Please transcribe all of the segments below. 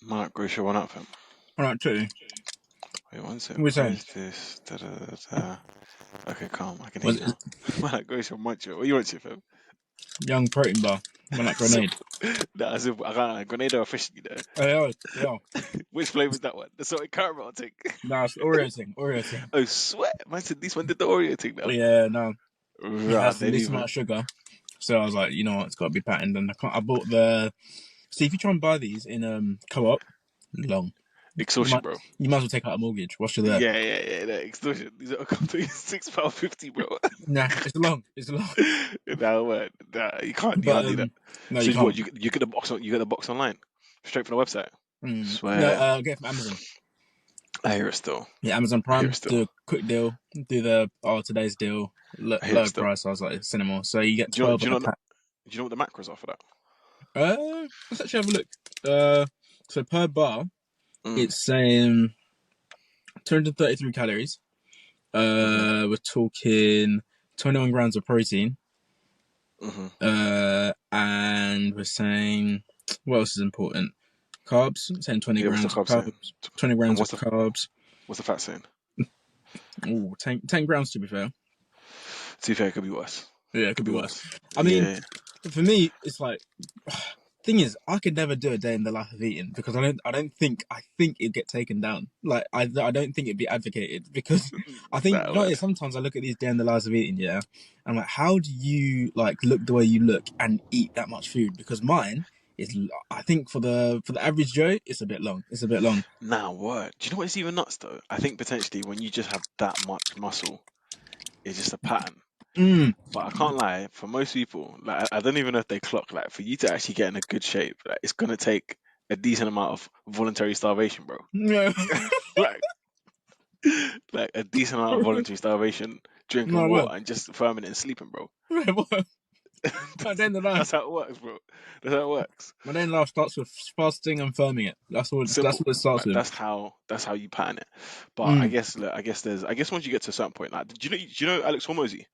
Mark, go show one up, fam. All right, too. Wait, one sec. What we Where saying? is this? Da, da, da, da. Okay, calm. I can hear Was you it now. Mark, go show munch it. What you want to, fam? young protein bar? One like So, grenade. nah, as if I can't. Grenade or officially there. Oh, yeah. Which flavour is that one? The salted caramel thing. Nah, it's Oreo thing. Oreo thing. Oh, sweat. Man said this one did the Oreo thing now. Yeah, no. It Right, has the then least amount even. of sugar. So I was like, you know what, it's got to be patented. And I bought the. See, if you try and buy these in co-op, long. You Extortion, might, bro. you might as well take out a mortgage whilst you're there. Yeah. Extortion. These are companies £6.50, bro. Nah, it's long. It's long. Nah, what? Nah, you can't But do that. no, So you what? can't. You get the box on. You get the box online, straight from the website. No, Swear. get it from Amazon. I hear it still. Yeah, Amazon I hear it Prime, still. do a quick deal, do the today's deal, I hear it low still. price. I was like, cinema. So you get Do you know? 12 Do you on a know? pack. Do you know what the macros are for that? Let's actually have a look. So per bar, Mm. it's saying 233 calories. We're talking 21 grams of protein. And we're saying what else is important? Carbs. Saying 20 Yeah, what's the grams of carb saying? carbs. 20 And grams of carbs. what's the fat saying? Ooh, 10 grams to be fair. To be fair, it could be worse. Yeah, it could be worse. I Yeah. mean, for me, it's like, thing is, I could never do a day in the life of eating because I think it'd get taken down. Like, I don't think it'd be advocated because I think, Nah, you know what it is, sometimes I look at these day in the lives of eating, yeah, and I'm like, how do you like look the way you look and eat that much food? Because mine is, I think for the average Joe, it's a bit long. It's a bit long. Nah, what? Do you know what's even nuts though? I think potentially when you just have that much muscle, it's just a pattern. But I can't lie, for most people, like I don't even know if they clock, like for you to actually get in a good shape, like it's gonna take a decent amount of voluntary starvation, bro. Yeah. like, like a decent amount of voluntary starvation, drinking No, water and just firming and sleeping, bro. At the end of the That's day, how it works, bro. That's how it works. my day in life starts with fasting and firming it. That's what Simple. it starts Like with. that's how you pattern it. But I guess look, I guess once you get to a certain point, like do you know Alex Hormozy?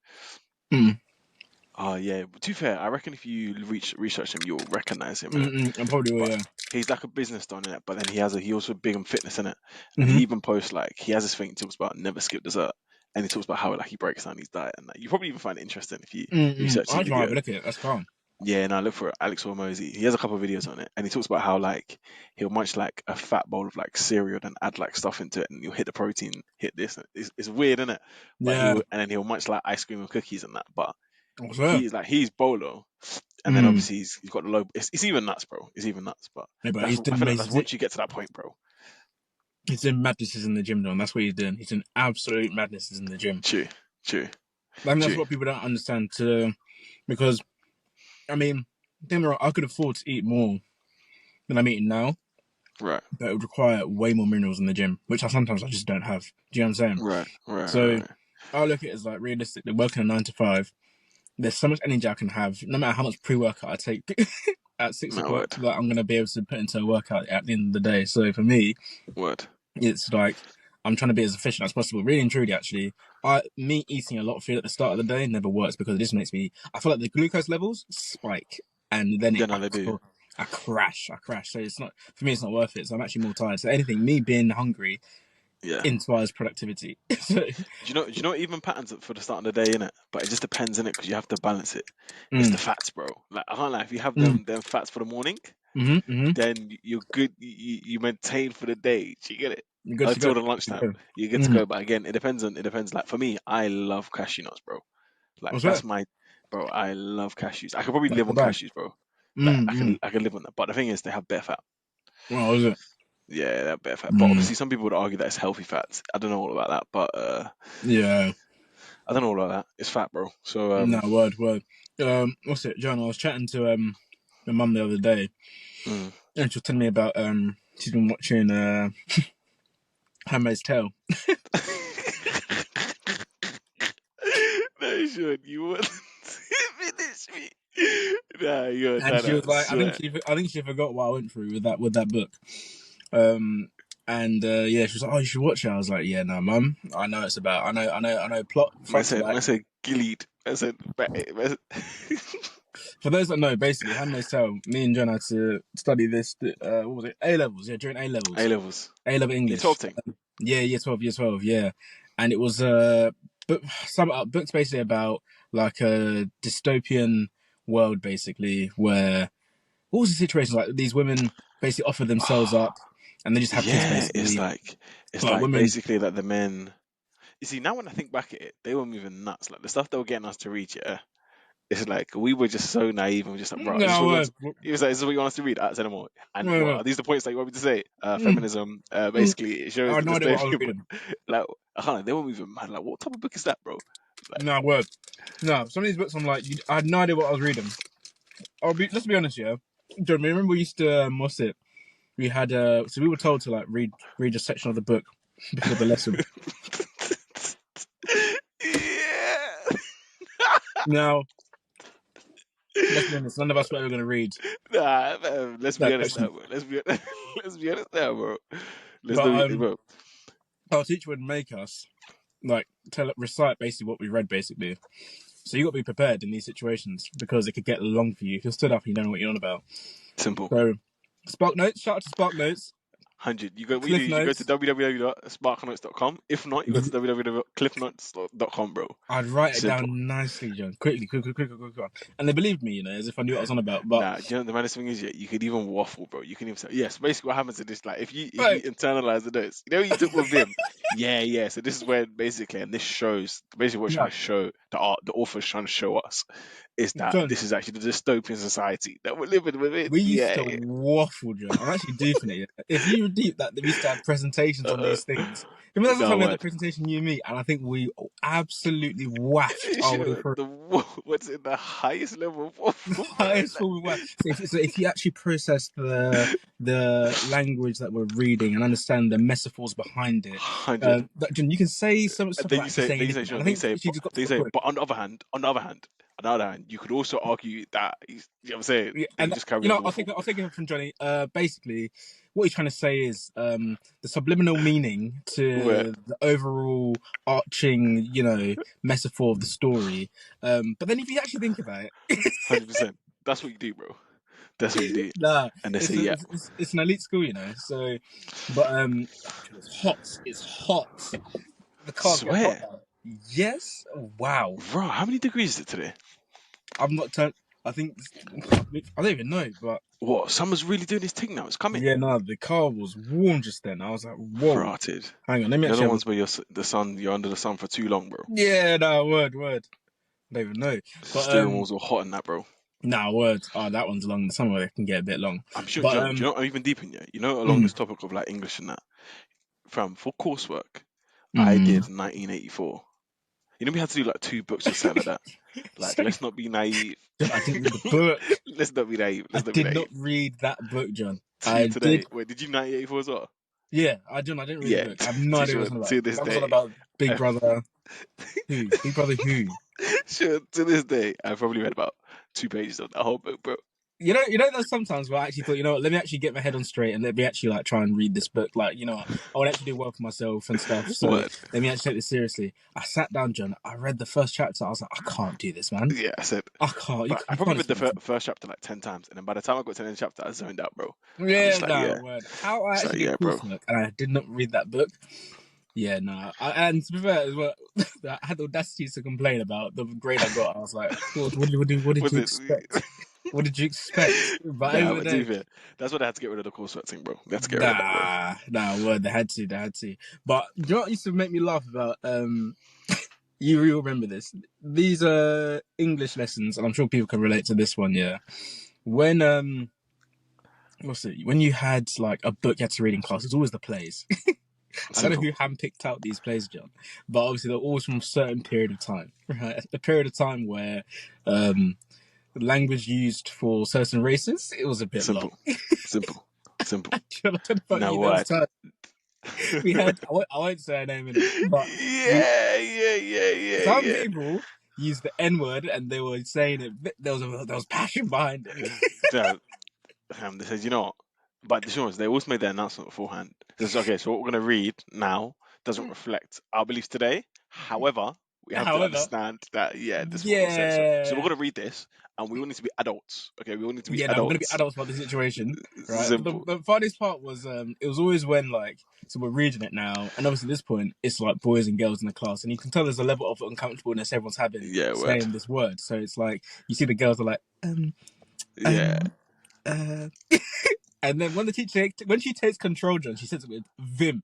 Oh yeah. To be fair, I reckon if you research him, you'll recognize him in it. I probably will, But yeah. he's like a business don in it. But then he also big on fitness in it. And he even posts like he has this thing he talks about never skip dessert, and he talks about how like he breaks down his diet, and like, you probably even find it interesting if you research I his just want to have video. a look at it. That's calm. Yeah, and I look for it, Alex Hormozy. He has a couple of videos on it, and he talks about how like he'll munch like a fat bowl of like cereal and add like stuff into it, and you'll hit the protein, hit this. It's weird, isn't it? But Yeah. and then he'll munch like ice cream and cookies and that. But What's that? he's bolo, and then obviously he's got the low. It's even nuts, bro. It's even nuts. But Yeah, but I feel like that's once you get to that point, bro. he's doing madnesses in the gym, though, and that's what he's doing. He's doing absolute madnesses in the gym. True. And that's what people don't understand, because, I mean, I could afford to eat more than I'm eating now. Right. But it would require way more minerals in the gym, which I just don't have. Do you know what I'm saying? Right. So I look at it as like realistically working a 9 to 5. There's so much energy I can have, no matter how much pre-workout I take at 6 o'clock, that I'm going to be able to put into a workout at the end of the day. So for me, it's like I'm trying to be as efficient as possible. Really and truly, actually, me eating a lot of food at the start of the day never works because it just makes me. I feel like the glucose levels spike, and then I crash. So it's not for me. It's not worth it. So I'm actually more tired. So anything, me being hungry, inspires productivity. So, do you know even patterns for the start of the day, innit? But it just depends, innit? Because you have to balance it. It's the fats, bro. Like I can't lie, if you have them fats for the morning, then you're good. You maintain for the day. Do you get it? Until the lunchtime, you get to go. But again, it depends. Like for me, I love cashew nuts, bro. Like that's my, bro. I love cashews. I could probably live on cashews, bro. Like I can live on that. But the thing is, they have better fat. Well, is it? Yeah, they have better fat. But obviously, some people would argue that it's healthy fats. I don't know all about that, but yeah, I don't know all about that. It's fat, bro. So no, word. What's it, John? I was chatting to my mum the other day, and she was telling me about she's been watching Handmaid's Tale. No, Sean, you wouldn't finish me. Nah, you're and she was like, I think she forgot what I went through with that book. And yeah, she was like, "Oh, you should watch it." I was like, "Yeah, no, mum. I know it's about. I know plot." I said, gillied. I said, For those that know, basically, Handmaid's Tale, me and John had to study this, what was it? A-levels, yeah, during A-levels. A-levels. A-level English. Year 12 thing? Yeah, year 12, yeah. And it was books basically about like a dystopian world, basically, where, what was the situation? Like, these women basically offer themselves up and they just have kids, Yeah, basically. it's Like, like women... basically that the men. You see, now when I think back at it, they were moving nuts. Like the stuff they were getting us to read, yeah. It's like we were just so naive and we're just like, bro, is this what you want? He was like, is this what you want us to read? I said, more. And what are these the points that you want me to say? Feminism, basically, it shows I had the no idea what I was dystopian. reading. Like, I can't. They were moving mad. Like, what type of book is that, bro? Like, No, word. No, some of these books, I'm like, I had no idea what I was reading. Let's be honest, yeah. John, remember we used to, what's it? We had, so we were told to like read a section of the book before the lesson. yeah. Now, let's be honest, none of us were ever going to read. Nah, man, let's be honest now, bro. Let's be honest now, bro. Bro. Our teacher would make us like recite basically what we read, basically. So you got to be prepared in these situations because it could get long for you. If you're stood up and you don't know what you're on about. Simple. So, Spark Notes. Shout out to Spark Notes. 100. You go to www.sparknotes.com. If not, you go to www.cliffnotes.com, bro. I'd write it down nicely, John. Quickly. And they believed me, as if I knew what I was on about. But nah, you know the maddest thing is, you could even waffle, bro. You can even say, yes. Basically, what happens is this: like, if you internalize the notes, what you took with him. Yeah. So this is where basically, and this shows basically what trying to show the author's trying to show us is that this is actually the dystopian society that we're living within. We used to waffle, John. I'm actually deep in it. If you were deep, that we used to have presentations on these things. Remember that time we had the presentation, you and me, and I think we absolutely waffed our way through. What's in the highest level of waffle? Highest level we so if you actually process the language that we're reading and understand the metaphors behind it, John, you can say some stuff. But on the other hand, you could also argue that you know what I'm saying. Yeah, and just carry I'll take it from Johnny. Basically, what he's trying to say is the subliminal meaning to the overall arching, metaphor of the story. But then if you actually think about it, 100%, that's what you do, bro. That's what you do. Nah, and they say, it's an elite school, So, but it's hot. It's hot. The car get hot. Yes. Wow. Bro, how many degrees is it today? I've not turned. I think I don't even know, but what? Summer's really doing his thing now. It's coming. Yeah, no, the car was warm just then. I was like, whoa. Rotted. Hang on, let me. The other ones where you're under the sun for too long, bro. Yeah, no, word. I don't even know. But steering wheels were hot in that, bro. Nah, word. Oh, that one's long. Some of it can get a bit long. I'm sure. Do you know? I'm even deep in yet. Along this topic of like English and that. For coursework, I did 1984. We had to do like 2 books or something like that. Like, let's not be naive. I didn't read the book. Let's not be naive. I did not read that book, John. Wait, did you 1984 as well? Yeah, I didn't read the book. I have no idea what it was about. To this day. About Big Brother. Who? Big Brother who? Sure, to this day, I've probably read about 2 pages of that whole book, bro. There's sometimes where I actually thought, let me actually get my head on straight and let me actually like try and read this book. Like, I would actually do well for myself and stuff. So let me actually take this seriously. I sat down, John. I read the first chapter. I was like, I can't do this, man. Yeah, I said I can't. I probably read the first chapter like 10 times, and then by the time I got to the end chapter, I zoned out, bro. Yeah, word. How I actually get coursework and I did not read that book. Yeah, no. And to be fair, as well, I had the audacity to complain about the grade I got. I was like, what did you expect? What did you expect? But that's why they had to get rid of the coursework thing, bro. They had to get rid of that, bro. Nah, word. They had to. But do you know what used to make me laugh about? You will remember this. These are English lessons, and I'm sure people can relate to this one. Yeah, when when you had like a book you had to read in class, it's always the plays. I don't know who handpicked out these plays, John, but obviously they're always from a certain period of time, right? A period of time where language used for certain races, it was a bit long. Simple. Now what? We had, I won't say her name in it, but yeah. Some people used the N-word and they were saying it. There was passion behind it. They said, but the thing was, they always made their announcement beforehand. So what we're going to read now doesn't reflect our beliefs today. However, we have to understand that, this is what we said. So we're going to read this, and we all need to be adults. Okay, we all need to be Yeah, adults. no, we're gonna be adults about the situation, right? Simple. The funniest part was it was always when like, so we're reading it now, and obviously at this point it's like boys and girls in the class, and you can tell there's a level of uncomfortableness everyone's having saying this word. So it's like you see the girls are like yeah. And then when she takes control, John, she says it with vim.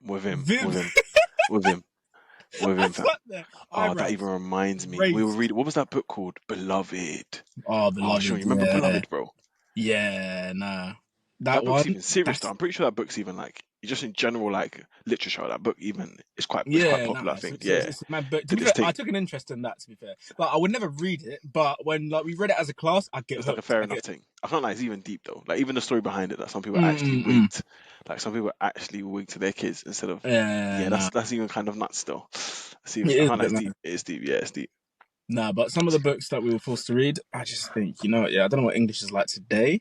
With him. That even reminds me. We were reading. What was that book called? Beloved. Oh, Beloved. Sean, you remember Beloved, bro? Yeah, nah. That book's even serious though. I'm pretty sure that book's even like just in general like literature. That book even is quite popular. I think. It's a mad book. To be fair, I took an interest in that. To be fair, like I would never read it, but when like we read it as a class, I get. It's like a fair enough thing. I feel like it's even deep though. Like even the story behind it, that some people actually wigged. Like some people actually wig to their kids instead of. That's even kind of nuts still. It is deep. Yeah, it's deep. Nah, but some of the books that we were forced to read, I just think, I don't know what English is like today,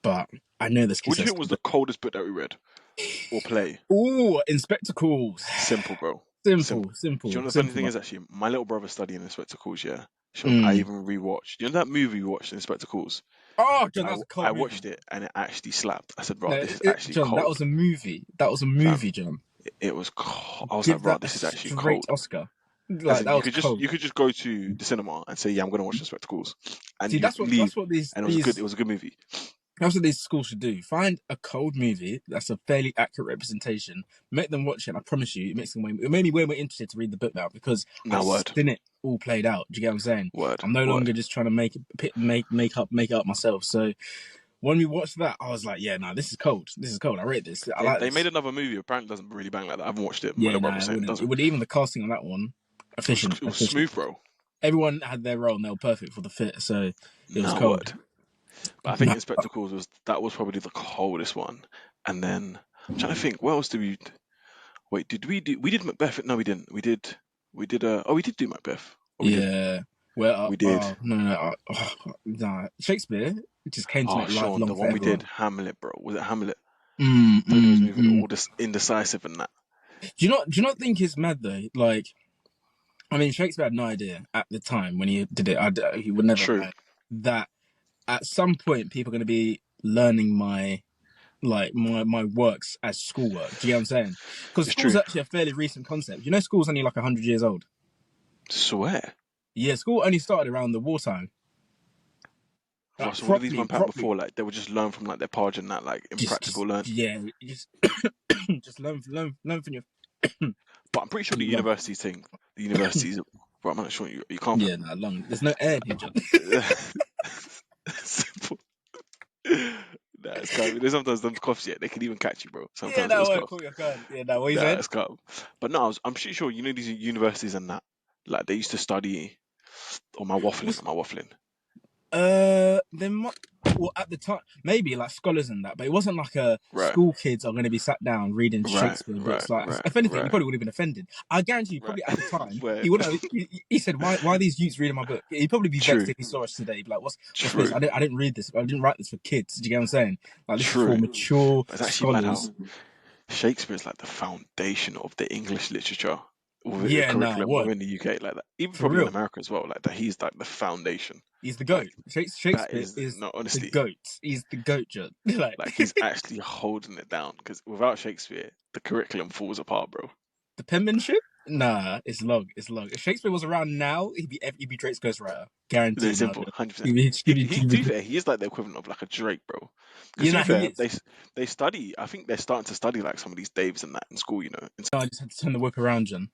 but I know this. What do you think was the coldest book that we read or play? Ooh, In Spectacles. Simple, bro. Simple. Do you know the funny thing is actually, my little brother studying In Spectacles, yeah. I even rewatched. You know that movie we watched, In Spectacles? Oh, John, that was a cold movie. I watched it and it actually slapped. I said, bro, this is actually John, cold. That was a movie. John. It was cold. I was like, bro, this is actually cold. Oscar. Like, you could just go to the cinema and say, yeah, I'm going to watch The Spectacles, and that's what these and it was a good movie. That's what these schools should do. Find a cold movie that's a fairly accurate representation. Make them watch it. And I promise you, it made me way more interested to read the book now because I've seen it all played out. Do you get what I'm saying? I'm no longer just trying to make it up myself. So when we watched that, I was like, yeah, no, this is cold. I rate this. They made another movie. Apparently, it doesn't really bang like that. I haven't watched it. Yeah, it would. Even the casting on that one, efficient. It was smooth, bro. Everyone had their role and they were perfect for the fit. So it was cold. But I think In Spectacles was probably the coldest one. And then I'm trying to think, what else did we? Wait, we did Macbeth? No, we didn't. We did do Macbeth. Yeah. Well, we did. No. Shakespeare just came to make life long. The one we did, Hamlet, bro. Was it Hamlet? He was moving all this indecisive and that. Do you not think it's mad though? Like, I mean, Shakespeare had no idea at the time when he did it. He would never have that. At some point, people are going to be learning my works as schoolwork. Do you get what I'm saying? Because school's actually a fairly recent concept. You know, school's only like 100 years old. Swear. Yeah, school only started around the wartime. So what did these man before? Like they would just learn from like their page and that, like impractical learn. Yeah, just learn from your. But I'm pretty sure the universities, bro, I'm not sure you can't. Yeah, no, long. There's no air here, John. Simple. It's calm. There's sometimes them coughs, they can even catch you, bro. Sometimes cool, you can't. Yeah, no, what you saying? It's calm. But no, I'm pretty sure these universities and that, like they used to study. Or my waffling. Well, at the time, maybe like scholars and that, but it wasn't like school kids are going to be sat down reading Shakespeare books. If anything, he probably would have been offended. I guarantee you, probably at the time, he would have. He said, "Why are these youths reading my book?" He'd probably be vexed if he saw us today. He'd be like, "What's this? I didn't read this. I didn't write this for kids." Do you get what I'm saying? Like this is for mature scholars. Shakespeare is like the foundation of the English literature. Within the UK, like that, even probably in America as well, like that. He's like the foundation. He's the goat. Shakespeare is the goat. He's the goat, John. like he's actually holding it down because without Shakespeare, the curriculum falls apart, bro. The penmanship? Nah, it's long. If Shakespeare was around now, he'd be Drake's ghostwriter. Guaranteed. It's simple, 100%. To be fair, he is like the equivalent of like a Drake, bro. Because they study. I think they're starting to study like some of these Daves and that in school. I just had to turn the whip around, John.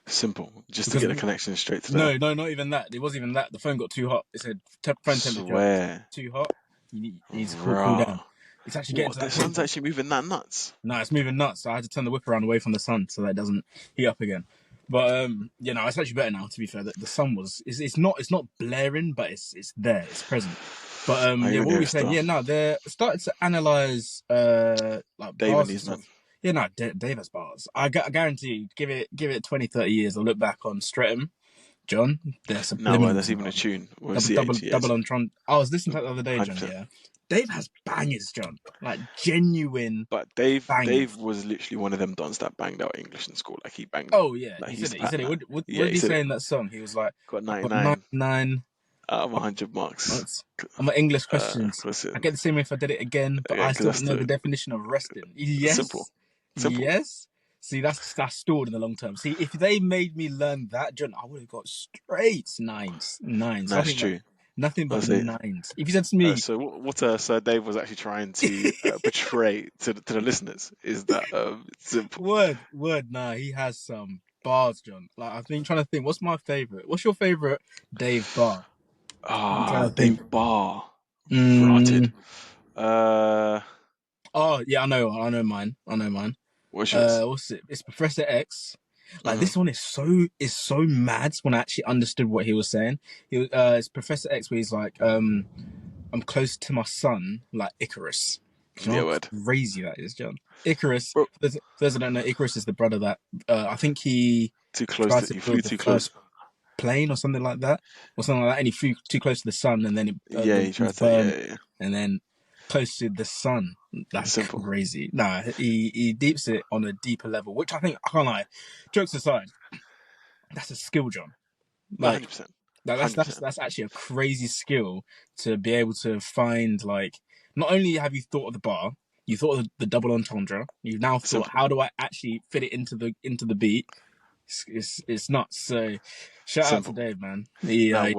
Simple, just to get the connection straight to that. No, not even that. It wasn't even that. The phone got too hot. It said phone temperature too hot. You need to cool down. It's actually getting to that. The sun's actually moving that nuts. No, it's moving nuts. So I had to turn the whip around away from the sun so that it doesn't heat up again. But it's actually better now. To be fair, the sun it's not blaring, but it's there. It's present. But what were we saying? Yeah, no, they're starting to analyze like Dave and these men. Yeah, no, Dave has bars. I guarantee you, give it 20, 30 years, I'll look back on Streatham, John. There's that's even a tune. Double on Tron. I was listening to that the other day, John. 100%. Yeah, Dave has bangers, John. Like genuine. But Dave was literally one of them dons that banged out English in school. Like he banged. Oh yeah, like, he said it. What did he say in that song? He was like, got 99. Out of 100 marks. I'm an English questions. I get the same if I did it again, but Yeah, I still because don't know the definition of resting. simple. Simple. Yes. See, that's stored in the long term. See, if they made me learn that, John, I would have got straight nines. That's true. Nothing but Honestly. nines. If you said to me, so what Sir Dave was actually trying to portray to the listeners is that simple. word, nah, he has some bars, John. Like I've been trying to think, what's my favorite? What's your favorite Dave bar? I'm trying to Dave think. Bar. Rotted. Oh yeah, I know mine. What's yours? What's it? It's Professor X. Like this one is so mad when I actually understood what he was saying. It's Professor X where he's like, I'm close to my son, like Icarus. You know how crazy that is, John. Icarus. Bro. For those that don't know, Icarus is the brother that I think he too close to, to you flew too close. Plane or something like that, and he flew too close to the sun, and then he tried to, and then close to the sun. That's simple. Crazy. Nah, he deeps it on a deeper level, which I think, I can't lie, jokes aside, that's a skill, John. Like 100%. That's actually a crazy skill to be able to find. Like, not only have you thought of the bar, you thought of the double entendre. You've now thought, how do I actually fit it into the beat? It's nuts. So shout out to Dave, man. He has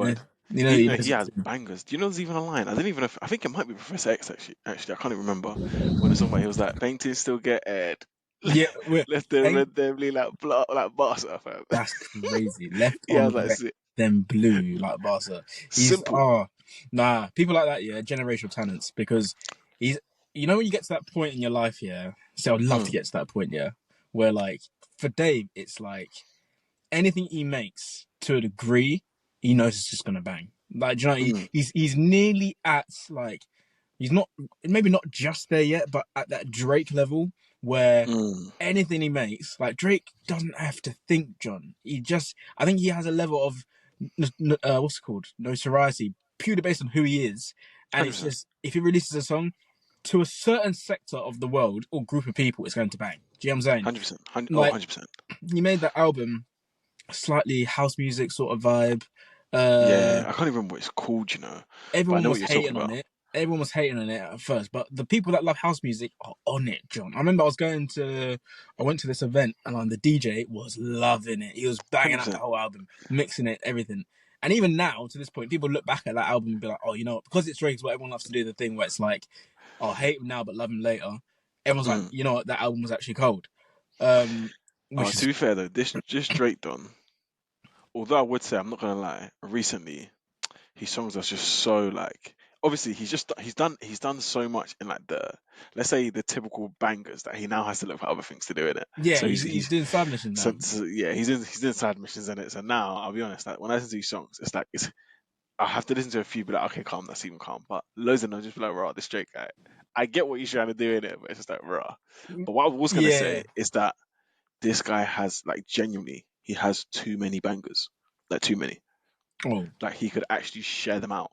bangers. Do you know there's even a line? I think it might be Professor X actually. I can't even remember when it's somebody. He was like, "Paintings still get aired." Yeah, left them red, them blue, like Barca. Fam. That's crazy. Left on red, then blue, like Barca. Simple. People like that, yeah, generational talents, because he's. You know when you get to that point in your life, yeah. So I'd love to get to that point, yeah, where like for Dave, it's like anything he makes to a degree, he knows it's just gonna bang. Like, do you know, he's nearly at, like, he's not, maybe not just there yet, but at that Drake level where anything he makes, like, Drake doesn't have to think, John. I think he has a level of what's it called, notoriety, purely based on who he is, and 100%. It's just, if he releases a song to a certain sector of the world or group of people, it's going to bang. Do you know what I'm saying? 100%. 100%. He made that album, slightly house music sort of vibe. I can't even remember what it's called, you know. Everyone was hating on it. Everyone was hating on it at first, but the people that love house music are on it, John. I remember I went to this event, and the DJ was loving it. He was banging 100%. Out the whole album, mixing it, everything. And even now, to this point, people look back at that album and be like, oh, you know, because it's Drake, what everyone loves to do, the thing where it's like, oh, hate him now, but love him later. Everyone's like, you know what, that album was actually cold. To be fair though, this Drake done. Although I would say, I'm not gonna lie, recently his songs are just so, like, obviously he's done so much in, like, let's say the typical bangers that he now has to look for other things to do in it. Yeah, so he's doing side missions now. He's doing side missions in it. So now I'll be honest, like, when I listen to these songs, it's like I have to listen to a few, be like, okay, calm, that's even calm. But loads of them just be like, raw, this Drake guy. I get what he's trying to do in it, but it's just like raw. But what I was gonna say is that this guy has, like, genuinely, he has too many bangers. Like, too many. Oh. Like, he could actually share them out.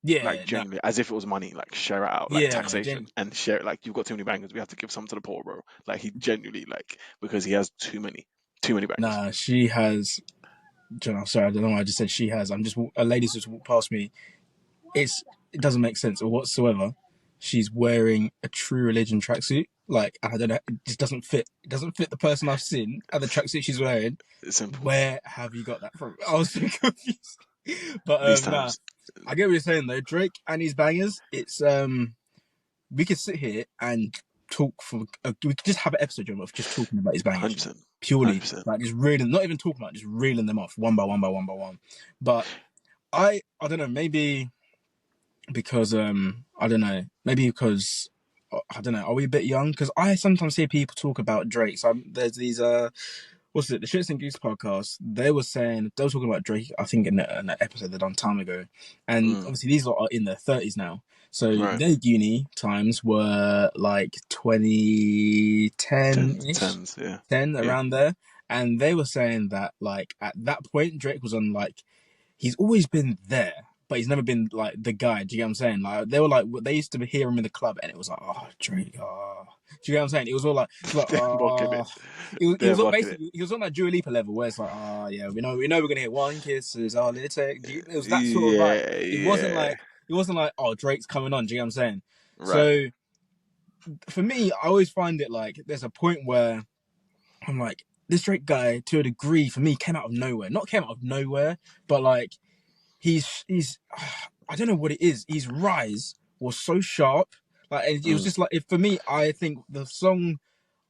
Yeah. Like, genuinely, as if it was money. Like, share it out. Like, taxation. And share it. Like, you've got too many bangers, we have to give some to the poor, bro. Like, he genuinely, like, because he has too many bangers. Nah, she has. John, I'm sorry, I don't know why I just said she has. A lady's just walked past me. It doesn't make sense or whatsoever. She's wearing a True Religion tracksuit. Like, I don't know, it just doesn't fit. It doesn't fit the person I've seen and the tracksuit she's wearing. It's simple. Where have you got that from? I was so confused. But I get what you're saying though. Drake and his bangers. It's we could sit here and talk we could just have an episode of just talking about his bangers. 100%. Purely 100%. like just reeling, not even talking about, just reeling them off one by one. But I don't know, maybe because I don't know, are we a bit young? Because I sometimes hear people talk about Drake. So there's these what's it, the Shits and Goose podcast, they were talking about Drake, I think in an episode they done time ago, and obviously these lot are in their 30s now, so their uni times were like 2010-ish, 10 around there, and they were saying that, like, at that point Drake was on, like, he's always been there, but he's never been like the guy. Do you get what I'm saying? Like they were like they used to hear him in the club, and it was like, oh Drake, oh. Do you get what I'm saying? It was all like, it's like, They're mocking it. oh. It They're was all mocking it. basically, he was on that Dua Lipa level where it's like, oh yeah, we know we're gonna hit one kisses, all it take. It was that sort of vibe. Yeah, It wasn't yeah. like oh Drake's coming on. Do you get what I'm saying? Right. So for me, I always find it like there's a point where I'm like, this Drake guy, to a degree, for me, came out of nowhere. Not came out of nowhere, but like he's I don't know what it is. His rise was so sharp. Like it was just like for me, I think the song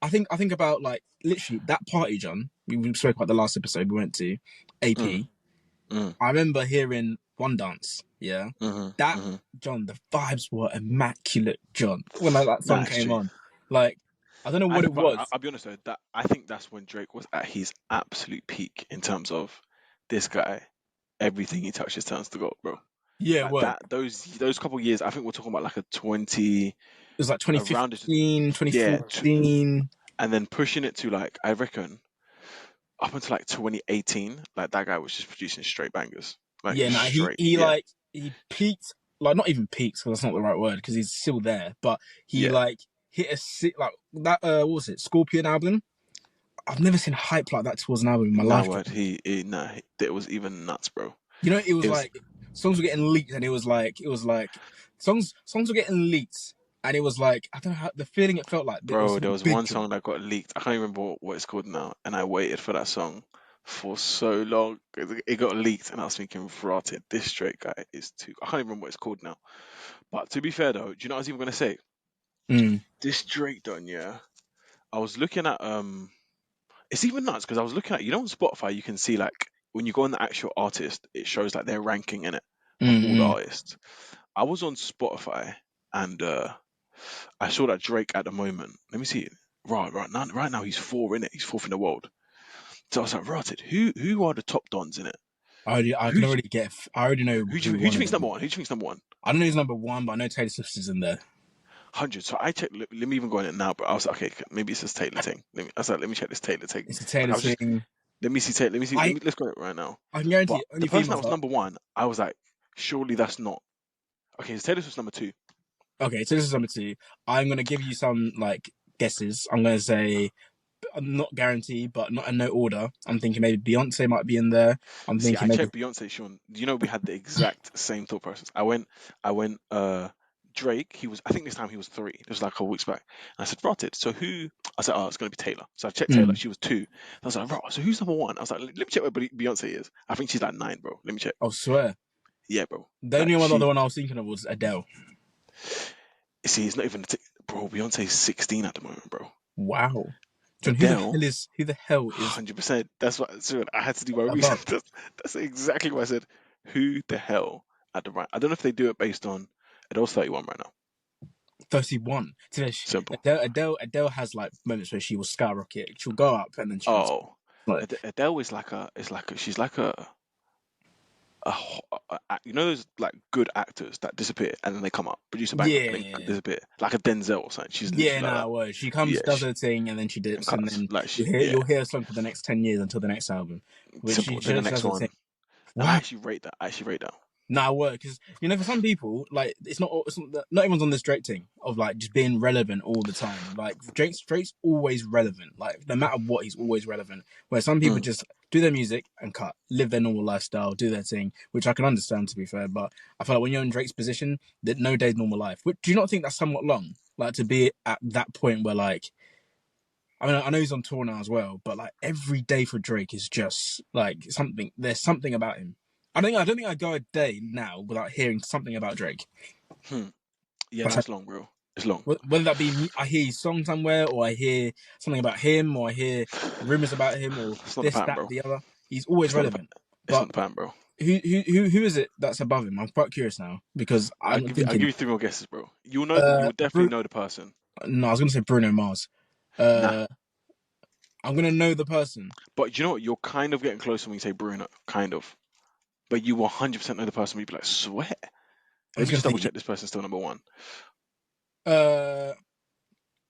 I think about like literally that party, John. We spoke about the last episode we went to, AP. I remember hearing One Dance, yeah. That John, the vibes were immaculate, John. When that song came on, like I don't know what it was. I'll be honest though, that I think that's when Drake was at his absolute peak in terms of this guy. Everything he touches turns to gold, bro. Yeah, Like word. that, those couple years, I think we're talking about like a 20. It was like Around 2015, yeah, 2014. and then pushing it to like I reckon up until like 2018, like that guy was just producing straight bangers, like Yeah, nah, straight, he yeah, like he peaked, like not even peaked because that's not the right word because he's still there, but he yeah. like hit like that. What was it? Scorpion album. I've never seen hype like that towards an album in my No life. word, it was even nuts, bro. You know, it was It was, like songs were getting leaked, and it was like songs were getting leaked, and it was like I don't know how the feeling it felt like. It was bro. There something was big, one John. song that got leaked. I can't remember what it's called now, and I waited for that song for so long. It got leaked, and I was thinking, rotted. This straight guy is too. I can't even remember what it's called now. But to be fair though, do you know what I was even gonna say? This Drake done, yeah. I was looking at it's even nuts because I was looking at, on Spotify you can see like when you go on the actual artist it shows like their ranking in it of all the artists. I was on Spotify and I saw that Drake at the moment. Let me see. Right now he's four in it. He's fourth in the world. So I was like, right, who are the top dons in it? I can Who's already get. I already know who who do you one of think's them number is. one? Who do you think's number one? I don't know who's number one, but I know Taylor Swift is in there. 100. So I checked. Let me even go in it now. But I was like, okay, maybe it's this Taylor thing. I was like, let me check this Taylor thing. It's a But Taylor I was just thing. let me see Taylor. Let me see. Let's go right now. I can guarantee But it, the only person that females was are. number one, I was like, surely that's not. Okay, so Taylor Swift's number two. Okay, so this is number two. I'm gonna give you some like guesses. I'm gonna say not guarantee, but not in no order. I'm thinking maybe Beyonce might be in there. I'm See, thinking I maybe checked Beyonce, Sean. We had the exact same thought process. I went, Drake, I think this time he was three. It was like a couple weeks back. And I said, Rotted. So who? I said, oh, it's going to be Taylor. So I checked Taylor. She was two. I was like, Rot, so who's number one? I was like, let me check where Beyonce is. I think she's like nine, bro. Let me check. I swear. Yeah, bro. The Like, only other one I was thinking of was Adele. see, it's not even, bro, Beyonce's 16 at the moment, bro. Wow. John, Adele, who the hell is 100%. That's what, so I had to do my above? research. That's exactly what I said. Who the hell at the right? I don't know if they do it based on Adele's 31 right now. 31. Simple. Adele has like moments where she will skyrocket. She'll go up and then she'll Oh, like Adele is she's like those like good actors that disappear and then they come up, produce a banger, and then yeah. disappear, like a Denzel or something. She's Yeah, literally like nah, that. well, she comes, Yeah, does her thing, and then she and dips, and cuts then like you'll hear a song for the next 10 years until the next album, which simple. Then the she next does her thing. one, and I Wow, actually rate that. nah, work because for some people, like not everyone's on this Drake thing of like just being relevant all the time. Like Drake's always relevant. Like no matter what, he's always relevant. Where some people just do their music and cut, live their normal lifestyle, do their thing, which I can understand to be fair. But I feel like when you're in Drake's position, that no day's normal life. Do you not think that's somewhat long? Like to be at that point where like. I mean, I know he's on tour now as well, but like every day for Drake is just like something. There's something about him. I don't think I go a day now without hearing something about Drake. Yeah, no, it's long, bro. It's long. Whether that be I hear his song somewhere, or I hear something about him, or I hear rumors about him, or It's not the this, pattern, that, bro. the other. He's always It's not the relevant. it's But not the pattern, bro. who is it that's above him? I'm quite curious now because I'm I'll give thinking. you three more guesses, bro. You will definitely know the person. No, I was gonna say Bruno Mars. Nah, I'm gonna know the person. but you know what? You're kind of getting closer when you say Bruno, kind of. But you will 100% know the person. You'd be like, swear. I Let was me gonna just double say. check this person's still number one.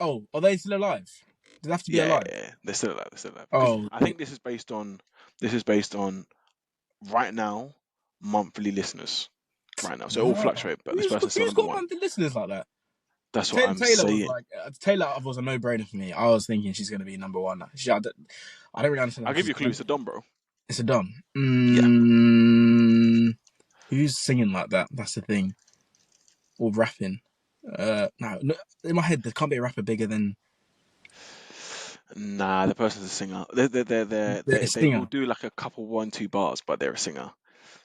Oh, are they still alive? Does it have to be Yeah, alive? yeah, yeah. They're still alive. They're still alive. Because Oh, I think this is based on right now monthly listeners. right now. So it all fluctuates, but this person's still Who's number got one. one of the listeners like that? That's what I'm Taylor was saying. like Taylor was a no-brainer for me. I was thinking she's going to be number one. I don't really understand. I'll give you a clue. It's a Dom, bro. It's a Dom. Yeah. Who's singing like that? That's the thing. Or rapping. No, in my head, there can't be a rapper bigger than. Nah, the person's a singer. A They will singer. do like a couple 1-2 bars, but they're a singer.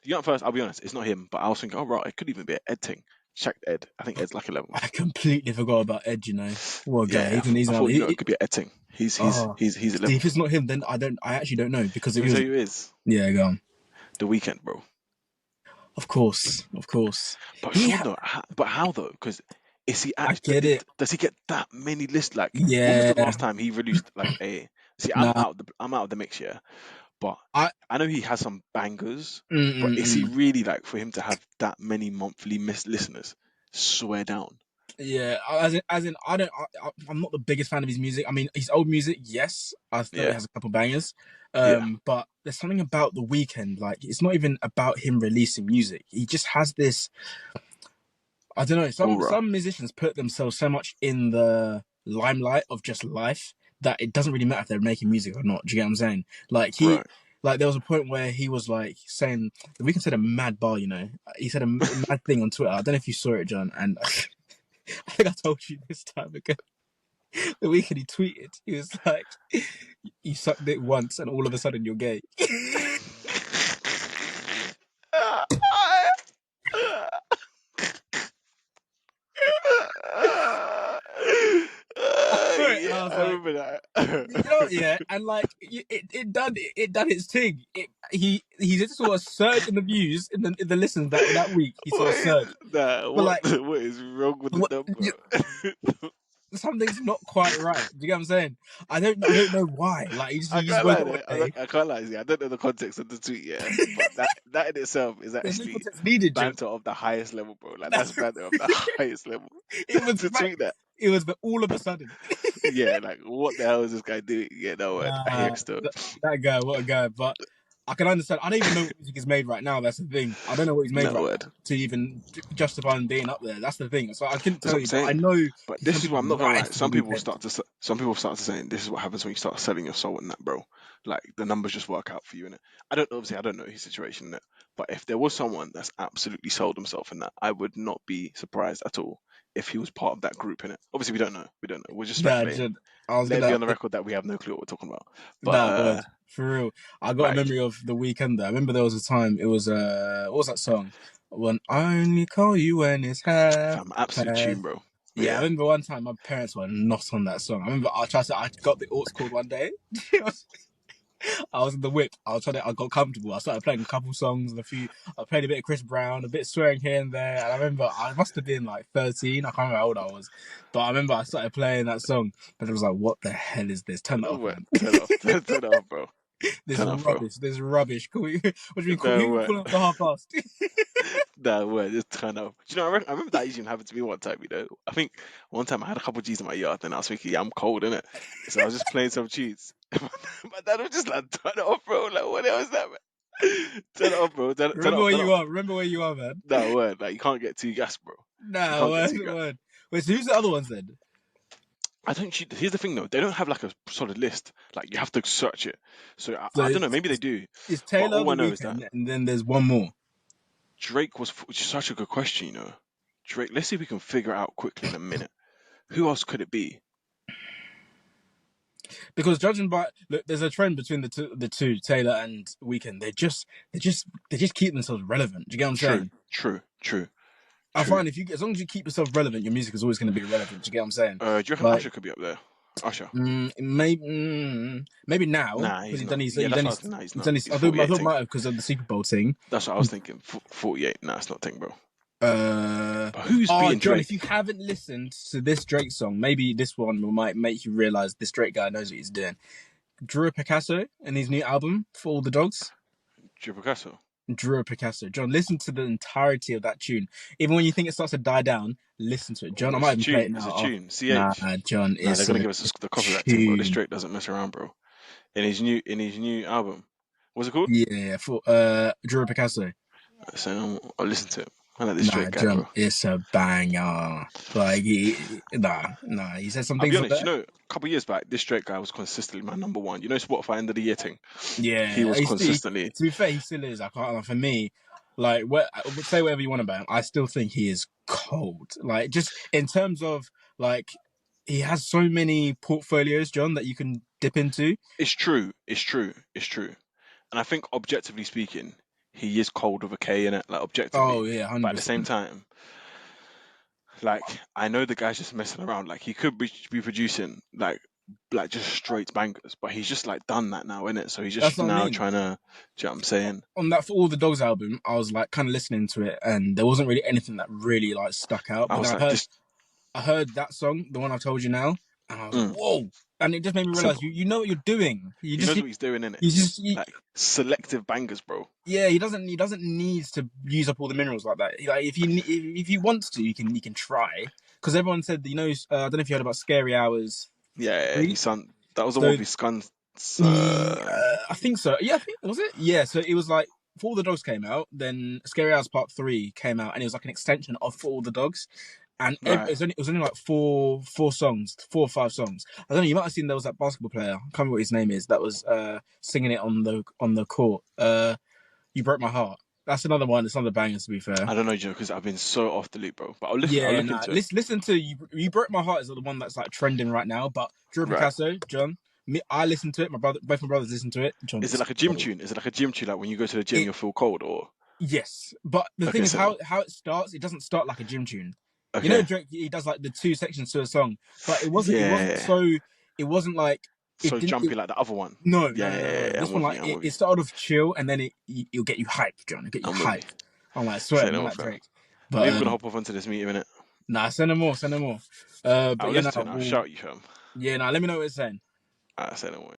You know, at first, I'll be honest, it's not him. But I was thinking, oh right, it could even be an Ed thing. Checked Ed. I think Ed's like 11th. I completely forgot about Ed. You know, what guy? Yeah, I thought it could be an Ed thing. He's see, 11th. if it's not him, then I actually don't know because Let if me he tell was, you who is. yeah, go on. The Weeknd, bro. Of course. But Sean, though, but how though? Because is he I actually? get it. Does he get that many lists? Like, when was Yeah. the last time he released like a? See, I'm out of the mix here, but I know he has some bangers. But is he really like for him to have that many monthly listeners? Swear down. Yeah, as in, I'm not the biggest fan of his music. I mean, his old music, yes, I thought he has a couple bangers. But there's something about The Weeknd, like it's not even about him releasing music. He just has this. I don't know. Some musicians put themselves so much in the limelight of just life that it doesn't really matter if they're making music or not. Do you get what I'm saying? Like like there was a point where he was like saying The Weeknd said a mad bar. You know, he said a mad thing on Twitter. I don't know if you saw it, John, and. I think I told you this time ago. The Weeknd he tweeted, he was like, "You sucked it once, and all of a sudden you're gay." I remember that. You know, yeah, and like it done its thing. He just saw a surge in the views in the listens that week. He saw a surge. What is wrong with the number? Something's not quite right. Do you get what I'm saying? I don't know why. Like I can't lie. I can't lie. I don't know the context of the tweet, yeah, but that in itself is actually banter of the highest level, bro. Like that's banter of the highest level. It was to tweet that. It was the all of a sudden. Yeah, like what the hell is this guy doing? Yeah, no word. I hear it still. That guy, what a guy! But I can understand. I don't even know what music is made right now. That's the thing. I don't know what he's made right now to even justify him being up there. That's the thing. So I couldn't tell you. But I know. But this is what I'm not gonna lie. Some people start to saying this is what happens when you start selling your soul in that, bro. Like the numbers just work out for you in it. I don't know his situation in it. But if there was someone that's absolutely sold himself in that, I would not be surprised at all if he was part of that group in it. Obviously, we don't know. We're just speculating. Let it be on the record that we have no clue what we're talking about. But for real, I got a memory of The Weeknd. I remember there was a time. It was what was that song? When I only call you when it's half. Absolute tune, bro. Yeah, I remember one time my parents were not on that song. I remember I got the aux cord one day. I was in the whip. I got comfortable. I started playing a couple songs and I played a bit of Chris Brown, a bit of swearing here and there. And I remember I must have been like 13. I can't remember how old I was. But I remember I started playing that song. But it was like, what the hell is this? Turn it off, man. Turn it off, bro. This is rubbish. This is rubbish. What do you mean? Who you calling up the half past? That word just turn off. Do you know? I remember that even happened to me one time. You know, I think one time I had a couple of G's in my yard, and I was thinking, yeah, I'm cold, innit? So I was just playing some tunes. My dad was just like, turn it off, bro. Like, what the hell is that, man? Turn it off, bro. Remember where you are, man. That word, like you can't get too gas, bro. Word. Wait, so who's the other ones then? I don't. Here's the thing, though. They don't have like a solid list. Like you have to search it. So I don't know. Maybe they do. It's Taylor, all I know is that, and then there's one more. Drake was such a good question, you know. Drake. Let's see if we can figure it out quickly in a minute. Who else could it be? Because judging by look, there's a trend between the two, Taylor and Weeknd. They just keep themselves relevant. Do you get what I'm saying? True. I find as long as you keep yourself relevant, your music is always going to be relevant. Do you get what I'm saying? Do you reckon Usher could be up there? Usher. Maybe now. Nah, he's not. He's not. I thought might have because of the Super Bowl thing. That's what I was thinking. 48. Nah, it's not thing, bro. But who's being John, Drake? if you haven't listened to this Drake song, maybe this one might make you realize this Drake guy knows what he's doing. Drew Picasso and his new album for all the dogs. Drew Picasso. John, listen to the entirety of that tune. Even when you think it starts to die down, listen to it. John, I might even play it now. It's a tune. CH. Nah, John, they're gonna give us the copyright thing, bro. This Drake doesn't mess around, bro. In his new album, what's it called? Yeah, for Drew Picasso. So I'll listen to it. I like this Drake guy, John, bro. it's a banger. Like, he said some I'll be things on honest, there. a couple of years back, this Drake guy was consistently my number one. Spotify end of the year thing. He Yeah, was consistently. to be fair, he still is. I can't. For me, like, say whatever you want about him, I still think he is cold. Like, just in terms of like, he has so many portfolios, John, that you can dip into. It's true. And I think objectively speaking, he is cold with a K in it, like objectively. Oh yeah, But 100%. at the same time, like I know the guy's just messing around. Like he could be producing like just straight bangers, but he's just like done that now, innit? So he's That's just what I now mean. trying to. Do you know what I'm saying? On that For All the Dogs album, I was like kind of listening to it, and there wasn't really anything that really like stuck out. I But was then like, this. I heard that song, the one I've told you now, and I was like, Mm. whoa! And it just made me So realize you know what you're doing. he knows what he's doing, innit? Like selective bangers, bro. Yeah, he doesn't need to use up all the minerals like that. Like if he wants to, he can try. Because everyone said, I don't know if you heard about Scary Hours. Yeah, his son. That was the one So with his sons. I think so. Yeah, I think was it. Yeah, so it was like For All the Dogs came out, then Scary Hours Part 3 came out, and it was like an extension of For All the Dogs. And Right. it was only like four songs, 4 or 5 songs. I don't know. You might have seen there was that basketball player. I can't remember what his name is. That was singing it on the court. You Broke My Heart. That's another one. It's another banger, to be fair. I don't know, Joe, because I've been so off the loop, bro. But I'll Yeah, look into it. listen to You Broke My Heart is the one that's like trending right now. But Drew Picasso, John, I listened to it. Both my brothers listened to it. John, is it like a gym tune? Is it like a gym tune? Like when you go to the gym, you'll feel cold, or? Yes, but the thing is how it starts. It doesn't start like a gym tune. Okay. Drake, he does like the 2 sections to a song, but it wasn't like so jumpy like the other one. No. This one it started off chill, and then it'll get you hyped, John. It'll get you hyped. I'm like, swear, I'm like Drake. But I'm gonna hop off onto this meeting, innit? Nah, send them more. But I'll listen to it. I'll shout you, fam. Yeah, let me know what it's saying. Alright, send them more.